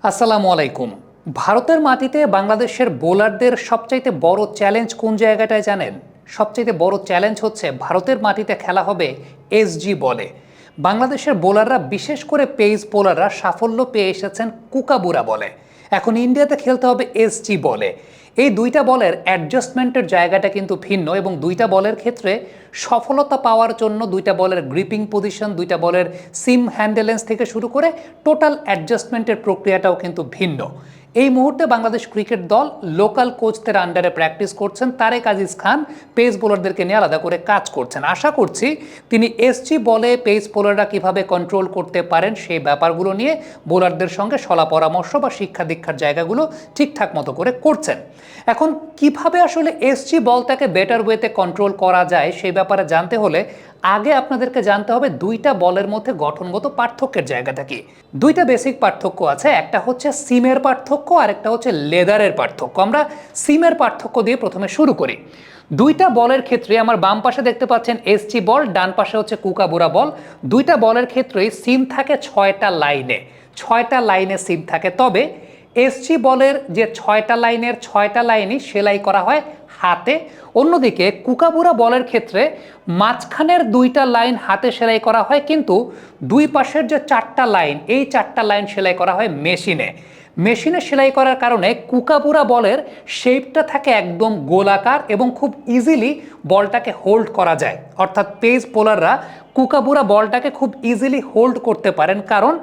আসসালামু আলাইকুম। ভারতের মাটিতে বাংলাদেশের বোলারদের সবচাইতে বড় চ্যালেঞ্জ কোন জায়গাটায় জানেন? সবচাইতে বড় চ্যালেঞ্জ হচ্ছে ভারতের মাটিতে খেলা হবে এসজি বলে। বাংলাদেশের বোলাররা বিশেষ করে পেস বোলাররা সাফল্য পেয়ে এসেছেন কুকাবুরা বলে। এখন ইন্ডিয়াতে খেলতে হবে এসজি বলে। এই দুইটা বলের অ্যাডজাস্টমেন্টের জায়গাটা কিন্তু ভিন্ন এবং দুইটা বলের ক্ষেত্রে সফলতা পাওয়ার জন্য দুইটা বলের গ্রিপিং পজিশন, দুইটা বলের সিম হ্যান্ডেলেন্স থেকে শুরু করে টোটাল অ্যাডজাস্টমেন্টের প্রক্রিয়াটাও কিন্তু ভিন্ন। এই মুহূর্তে বাংলাদেশ ক্রিকেট দল লোকাল কোচদের আন্ডারে প্র্যাকটিস করছেন। তারেক আজিজ খান পেস বোলারদেরকে নিয়ে আলাদা করে কাজ করছেন। আশা করছি তিনি এসজি বলে পেস বোলাররা কীভাবে কন্ট্রোল করতে পারেন সেই ব্যাপারগুলো নিয়ে বোলারদের সঙ্গে সলা পরামর্শ বা শিক্ষা দীক্ষার জায়গাগুলো ঠিকঠাক মতো করে করছেন। এখন কিভাবে আসলে এসজি বলটাকে বেটার ওয়েতে কন্ট্রোল করা যায় সেই ব্যাপারে জানতে হলে আগে আপনাদেরকে জানতে হবে দুইটা বলের মধ্যে গঠনগত পার্থক্যের জায়গাটা কি। দুইটা বেসিক পার্থক্য আছে, একটা হচ্ছে সিমের পার্থক্য আর একটা হচ্ছে লেদারের পার্থক্য। আমরা সিমের পার্থক্য দিয়ে প্রথমে শুরু করি। দুইটা বলের ক্ষেত্রে আমার বাম পাশে দেখতে পাচ্ছেন এসজি বল, ডান পাশে হচ্ছে কুকাবুরা বল। দুইটা বলের ক্ষেত্রেই সিম থাকে 6টা লাইনে, 6টা লাইনে সিম থাকে। তবে এসজি বলের যে 6টা লাইনের 6টা লাইনই সেলাই করা হয় হাতে। অন্যদিকে কুকাবুরা বলের ক্ষেত্রে মাঝখানের দুইটা লাইন হাতে সেলাই করা হয়, কিন্তু দুই পাশের যে 4টা লাইন এই 4টা লাইন সেলাই করা হয় মেশিনে। মেশিনে সেলাই করার কারণে কুকাবুরা বলের শেপটা থাকে একদম গোলাকার এবং খুব ইজিলি বলটাকে হোল্ড করা যায়। অর্থাৎ পেস বোলাররা কুকাবুরা বলটাকে খুব ইজিলি হোল্ড করতে পারেন, কারণ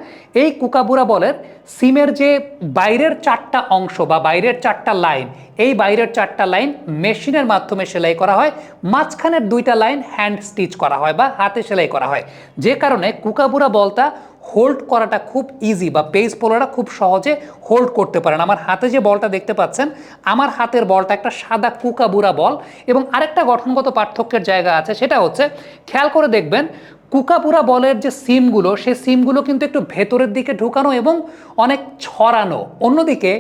এই কুকাবুরা বলের সিমের যে বাইরের 4টা অংশ বা বাইরের 4টা লাইন, এই বাইরের 4টা লাইন মেশিনের মাধ্যমে সেলাই করা হয়, মাঝখানের দুইটা লাইন হ্যান্ড স্টিচ করা হয় বা হাতে সেলাই করা হয়। যে কারণে কুকাবুরা বলটা হোল্ড করাটা খুব ইজি বা পেস বোলাররা খুব সহজে হোল্ড করতে পারেন। আমার হাতে যে বলটা দেখতে পাচ্ছেন, আমার হাতের বলটা একটা সাদা কুকাবুরা বল। এবং আরেকটা গঠনগত পার্থক্যের জায়গা আছে, সেটা হচ্ছে খেয়াল করে দেখবেন কুকাবুরা বলের যে সিমগুলো, সেই সিমগুলো কিন্তু একটু ভেতরের দিকে ঢুকানো এবং অনেক ছড়ানো। অন্যদিকে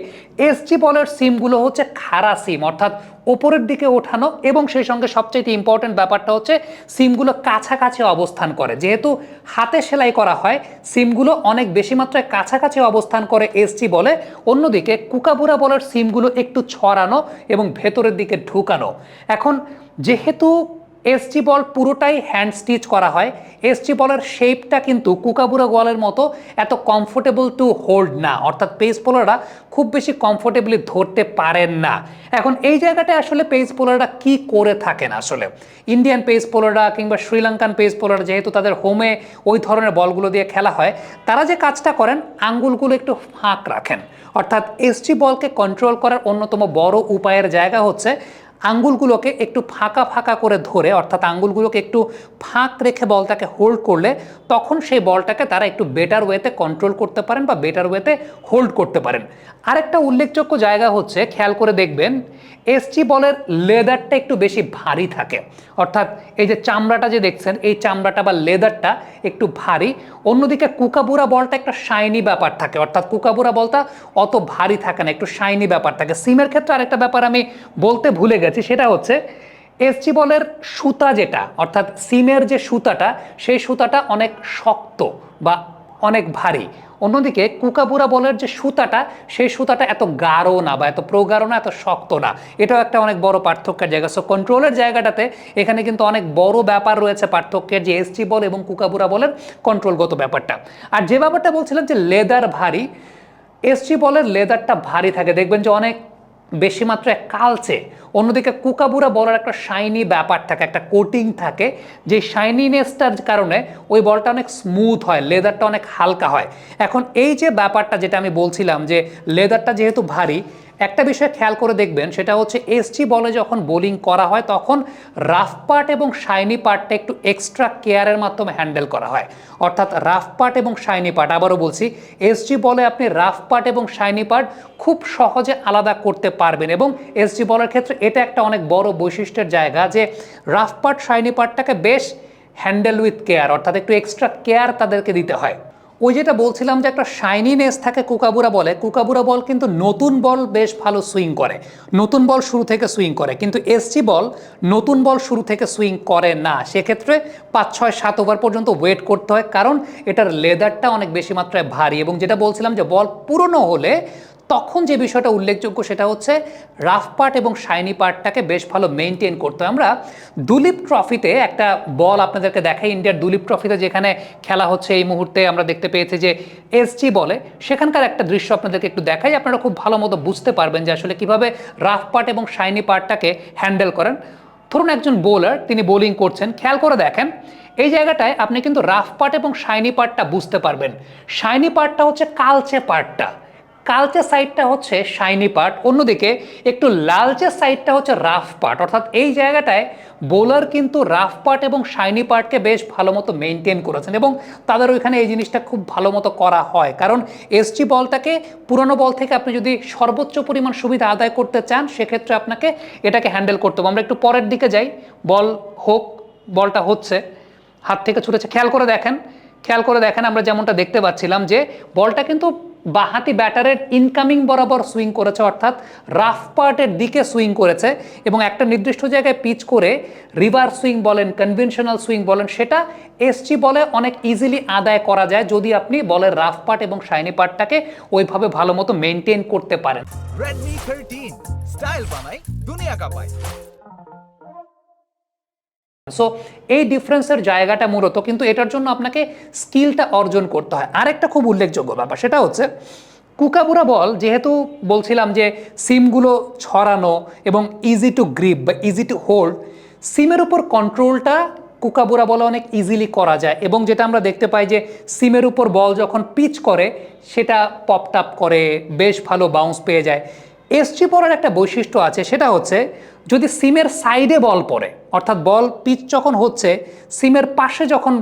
এসজি বলের সিমগুলো হচ্ছে খাড়া সিম, অর্থাৎ ওপরের দিকে ওঠানো এবং সেই সঙ্গে সবচেয়ে ইম্পর্টেন্ট ব্যাপারটা হচ্ছে সিমগুলো কাছাকাছি অবস্থান করে। যেহেতু হাতে সেলাই করা হয়, সিমগুলো অনেক বেশি মাত্রায় কাছাকাছি অবস্থান করে এসজি বলে। অন্যদিকে কুকাবুরা বলের সিমগুলো একটু ছড়ানো এবং ভেতরের দিকে ঢুকানো। এখন যেহেতু এসজি বল পুরোটাই হ্যান্ড স্টিচ করা হয়, এসজি বলের শেপটা কিন্তু কুকাবুরা বলের মতো এত কমফোর্টেবল টু হোল্ড না, অর্থাৎ পেস বোলাররা খুব বেশি কমফোর্টেবলি ধরতে পারেন না। এখন এই জায়গাটায় আসলে পেস বোলাররা কি করে থাকেন? আসলে ইন্ডিয়ান পেস বোলাররা কিংবা শ্রীলঙ্কান পেস বোলার, যেহেতু তাদের হোমে ওই ধরনের বলগুলো দিয়ে খেলা হয়, তারা যে কাজটা করেন আঙ্গুলগুলো একটু ফাঁক রাখেন। অর্থাৎ এসজি বলকে কন্ট্রোল করার অন্যতম বড় উপায়ের জায়গা হচ্ছে আঙ্গুলগুলোকে একটু ফাঁকা ফাঁকা করে ধরে, অর্থাৎ আঙ্গুলগুলোকে একটু ফাঁক রেখে বলটাকে হোল্ড করলে তখন সেই বলটাকে তারা একটু বেটার ওয়েতে কন্ট্রোল করতে পারেন বা বেটার ওয়েতে হোল্ড করতে পারেন। আরেকটা উল্লেখযোগ্য জায়গা হচ্ছে, খেয়াল করে দেখবেন এসজি বলের লেদারটা একটু বেশি ভারী থাকে। অর্থাৎ এই যে চামড়াটা যে দেখছেন, এই চামড়াটা বা লেদারটা একটু ভারী। অন্যদিকে কুকাবুরা বলটা একটা শাইনি ব্যাপার থাকে, অর্থাৎ কুকাবুরা বলটা অত ভারী থাকে না, একটু শাইনি ব্যাপার থাকে। সিমের ক্ষেত্রে আরেকটা ব্যাপার আমি বলতে ভুলে গেছি, সেটা হচ্ছে এসজি বলের সুতা যেটা, অর্থাৎ সিমের যে সুতাটা, সেই সুতাটা অনেক শক্ত বা অনেক ভারী। অন্যদিকে কুকাবুরা বলের যে সুতাটা, সেই সুতাটা এত গাঢ় না বা এত প্রগাঢ় না, এত শক্ত না। এটাও একটা অনেক বড় পার্থক্যের জায়গা। সো কন্ট্রোলের জায়গাটাতে এখানে কিন্তু অনেক বড় ব্যাপার রয়েছে পার্থক্যের, যে এসজি বল এবং কুকাবুরা বলের কন্ট্রোলগত ব্যাপারটা। আর যে ব্যাপারটা বলছিলাম যে লেদার ভারী, এসজি বলের লেদারটা ভারী থাকে, দেখবেন যে অনেক বেশি মাত্রায় কালচে। অন্যদিকে কুকাবুরা বলের একটা শাইনি ব্যাপার থাকে, একটা কোটিং থাকে, যে শাইনিনেসটার কারণে ওই বলটা অনেক স্মুথ হয়, লেদারটা অনেক হালকা হয়। এখন এই যে ব্যাপারটা যেটা আমি বলছিলাম, যে লেদারটা যেহেতু ভারী, একটা বিষয় খেয়াল করে দেখবেন, সেটা হচ্ছে এসজি বলে যখন বোলিং করা হয় তখন রাফ পার্ট এবং শাইনি পার্টটা একটু এক্সট্রা কেয়ারের মাধ্যমে হ্যান্ডেল করা হয়। অর্থাৎ রাফ পার্ট এবং শাইনি পার্ট, আবারও বলছি, এসজি বলে আপনি রাফ পার্ট এবং শাইনি পার্ট খুব সহজে আলাদা করতে পারবেন। এবং এসজি বলের ক্ষেত্রে এটা একটা অনেক বড় বৈশিষ্ট্যের জায়গা, যে রাফ পার্ট শাইনি পার্টটাকে বেশ হ্যান্ডেল উইথ কেয়ার, অর্থাৎ একটু এক্সট্রা কেয়ার তাদেরকে দিতে হয়। ওই যেটা বলছিলাম যে একটা শাইনিনেস থাকে কুকাবুরা বলে, কুকাবুরা বল কিন্তু নতুন বল বেশ ভালো সুইং করে, নতুন বল শুরু থেকে সুইং করে, কিন্তু এসজি বল নতুন বল শুরু থেকে সুইং করে না। সেক্ষেত্রে 5, 6, 7 ওভার পর্যন্ত ওয়েট করতে হয়, কারণ এটার লেদারটা অনেক বেশি মাত্রায় ভারী। এবং যেটা বলছিলাম যে বল পুরনো হলে তখন যে বিষয়টা উল্লেখযোগ্য সেটা হচ্ছে রাফ পার্ট এবং শাইনি পার্টটাকে বেশ ভালো মেনটেন করতে হয়। আমরা দুলীপ ট্রফিতে একটা বল আপনাদেরকে দেখাই, ইন্ডিয়ার দুলীপ ট্রফিতে যেখানে খেলা হচ্ছে এই মুহূর্তে আমরা দেখতে পেয়েছি যে এসজি বলে, সেখানকার একটা দৃশ্য আপনাদেরকে একটু দেখাই, আপনারা খুব ভালো মতো বুঝতে পারবেন যে আসলে কিভাবে রাফ পার্ট এবং শাইনি পার্টটাকে হ্যান্ডেল করেন। ধরুন একজন বোলার, তিনি বোলিং করছেন, খেয়াল করে দেখেন এই জায়গাটায় আপনি কিন্তু রাফ পার্ট এবং শাইনি পার্টটা বুঝতে পারবেন। শাইনি পার্টটা হচ্ছে কালচে পার্টটা, কালচে সাইডটা হচ্ছে শাইনি পার্ট, অন্যদিকে একটু লালচে সাইডটা হচ্ছে রাফ পার্ট। অর্থাৎ এই জায়গাটায় বোলার কিন্তু রাফ পার্ট এবং শাইনি পার্টকে বেশ ভালো মতো মেনটেন করেছেন, এবং তাদের ওইখানে এই জিনিসটা খুব ভালো মতো করা হয়, কারণ এসজি বলটাকে পুরনো বল থেকে আপনি যদি সর্বোচ্চ পরিমাণ সুবিধা আদায় করতে চান সেক্ষেত্রে আপনাকে এটাকে হ্যান্ডেল করতে হবে। আমরা একটু পরের দিকে যাই, বল হোক, বলটা হচ্ছে, হাত থেকে ছুটেছে, খেয়াল করে দেখেন, খেয়াল করে দেখেন আমরা যেমনটা দেখতে পাচ্ছিলাম যে বলটা কিন্তু বাঁহাতি ব্যাটারের ইনকামিং বরাবর সুইং করেছে, অর্থাৎ রাফ পার্টের দিকে সুইং করেছে, এবং একটা নির্দিষ্ট জায়গায় পিচ করে রিভার্স সুইং বলেন, কনভেনশনাল সুইং বলেন, সেটা এসজি বলে অনেক ইজিলি আদায় করা যায় যদি আপনি বলের রাফ পার্ট এবং শাইনি পার্টটাকে ওইভাবে ভালো মতো মেনটেন করতে পারেন। Redmi 13 স্টাইল বানাই দুনিয়া কাঁপায়। সো এই ডিফারেন্সের জায়গাটা মূলত কিন্তু এটার জন্য আপনাকে স্কিলটা অর্জন করতে হয়। আরেকটা খুব উল্লেখযোগ্য ব্যাপার সেটা হচ্ছে কুকাবুরা বল, যেহেতু বলছিলাম যে সিমগুলো ছড়ানো এবং ইজি টু গ্রিপ বা ইজি টু হোল্ড, সিমের উপর কন্ট্রোলটা কুকাবুরা বলে অনেক ইজিলি করা যায়, এবং যেটা আমরা দেখতে পাই যে সিমের উপর বল যখন পিচ করে সেটা পপটাপ করে, বেশ ভালো বাউন্স পেয়ে যায়। এসজি বলের একটা বৈশিষ্ট্য আছে, সেটা হচ্ছে যদি সিমের সাইডে বল পড়ে, অর্থাৎ বল পিচ যখন হচ্ছে সিমের পাশে যখন,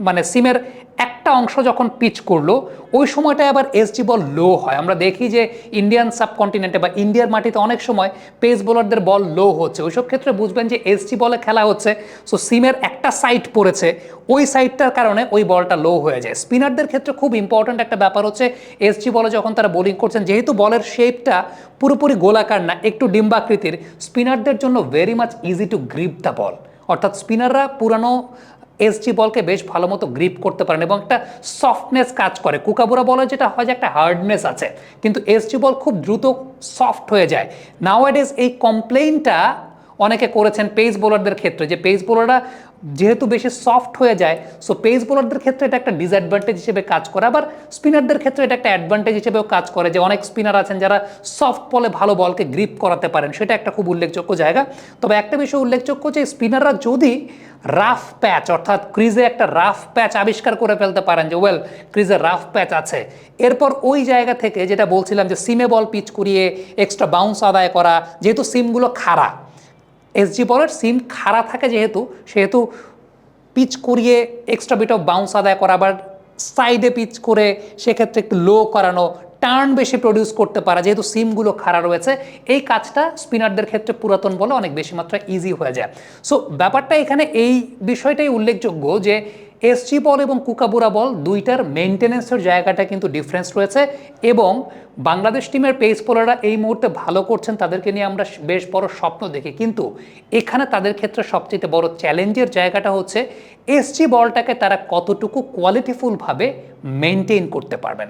মানে সিমের একটা অংশ যখন পিচ করলো ওই সময়টায় আবার এসজি বল লো হয়। আমরা দেখি যে ইন্ডিয়ান সাবকন্টিনেন্টে বা ইন্ডিয়ার মাটিতে অনেক সময় পেস বোলারদের বল লো হচ্ছে, ওইসব ক্ষেত্রে বুঝবেন যে এসজি বলে খেলা হচ্ছে, সো সিমের একটা সাইড পড়েছে, ওই সাইডটার কারণে ওই বলটা লো হয়ে যায়। স্পিনারদের ক্ষেত্রে খুব ইম্পর্ট্যান্ট একটা ব্যাপার হচ্ছে এসজি বলে যখন তারা বোলিং করছেন, যেহেতু বলের শেপটা পুরোপুরি গোলাকার না, একটু ডিম্বাকৃতির, স্পিনারদের জন্য very much easy to grip the ball, অর্থাৎ স্পিনাররা পুরানো এসজি বলকে বেশ ভালো মতো গ্রিপ করতে পারেন এবং একটা সফটনেস কাজ করে। কুকাবুরা বলে যেটা হয় যে একটা হার্ডনেস আছে, কিন্তু এসজি বল খুব দ্রুত সফট হয়ে যায়। নাওয়াডেজ এই কমপ্লেইনটা অনেকে করেছেন পেস বোলারদের ক্ষেত্রে, যে পেস বোলাররা যেহেতু বেশি সফট হয়ে যায়, সো পেস বোলারদের ক্ষেত্রে এটা একটা ডিসঅ্যাডভান্টেজ হিসেবে কাজ করে, আবার স্পিনারদের ক্ষেত্রে এটা একটা অ্যাডভান্টেজ হিসেবেও কাজ করে, যে অনেক স্পিনার আছেন যারা সফট বলে ভালো বলকে গ্রিপ করাতে পারেন, সেটা একটা খুব উল্লেখযোগ্য জায়গা। তবে একটা বিষয় উল্লেখযোগ্য যে স্পিনাররা যদি রাফ প্যাচ, অর্থাৎ ক্রিজে একটা রাফ প্যাচ আবিষ্কার করে ফেলতে পারেন, যে ওয়েল ক্রিজে রাফ প্যাচ আছে, এরপর ওই জায়গা থেকে যেটা বলছিলাম যে সিমে বল পিচ করিয়ে এক্সট্রা বাউন্স আদায় করা, যেহেতু সিমগুলো খাড়া, এসজি বলের সিম খাড়া থাকে যেহেতু, সেহেতু পিচ করিয়ে এক্সট্রা বিট অফ বাউন্স আদায় করা, আবার সাইডে পিচ করে সেক্ষেত্রে একটু লো করানো, টার্ন বেশি প্রডিউস করতে পারা, যেহেতু সিমগুলো খাড়া রয়েছে, এই কাজটা স্পিনারদের ক্ষেত্রে পুরাতন বলে অনেক বেশি মাত্রায় ইজি হয়ে যায়। সো ব্যাপারটা এখানে এই বিষয়টাই উল্লেখযোগ্য যে এসজি বল এবং কুকাবুরা বল দুইটার মেনটেন্যান্সের জায়গাটা কিন্তু ডিফারেন্স রয়েছে, এবং বাংলাদেশ টিমের পেস বোলাররা এই মুহূর্তে ভালো করছেন, তাদেরকে নিয়ে আমরা বেশ বড় স্বপ্ন দেখি, কিন্তু এখানে তাদের ক্ষেত্রে সবচেয়ে বড় চ্যালেঞ্জের জায়গাটা হচ্ছে এসজি বলটাকে তারা কতটুকু কোয়ালিটিফুলভাবে মেনটেন করতে পারবেন।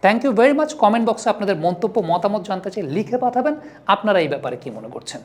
Thank you very much. Comment বক্সে আপনাদের মন্তব্য মতামত জানতে চাই, লিখে পাঠাবেন আপনারা এই ব্যাপারে কি মনে করছেন।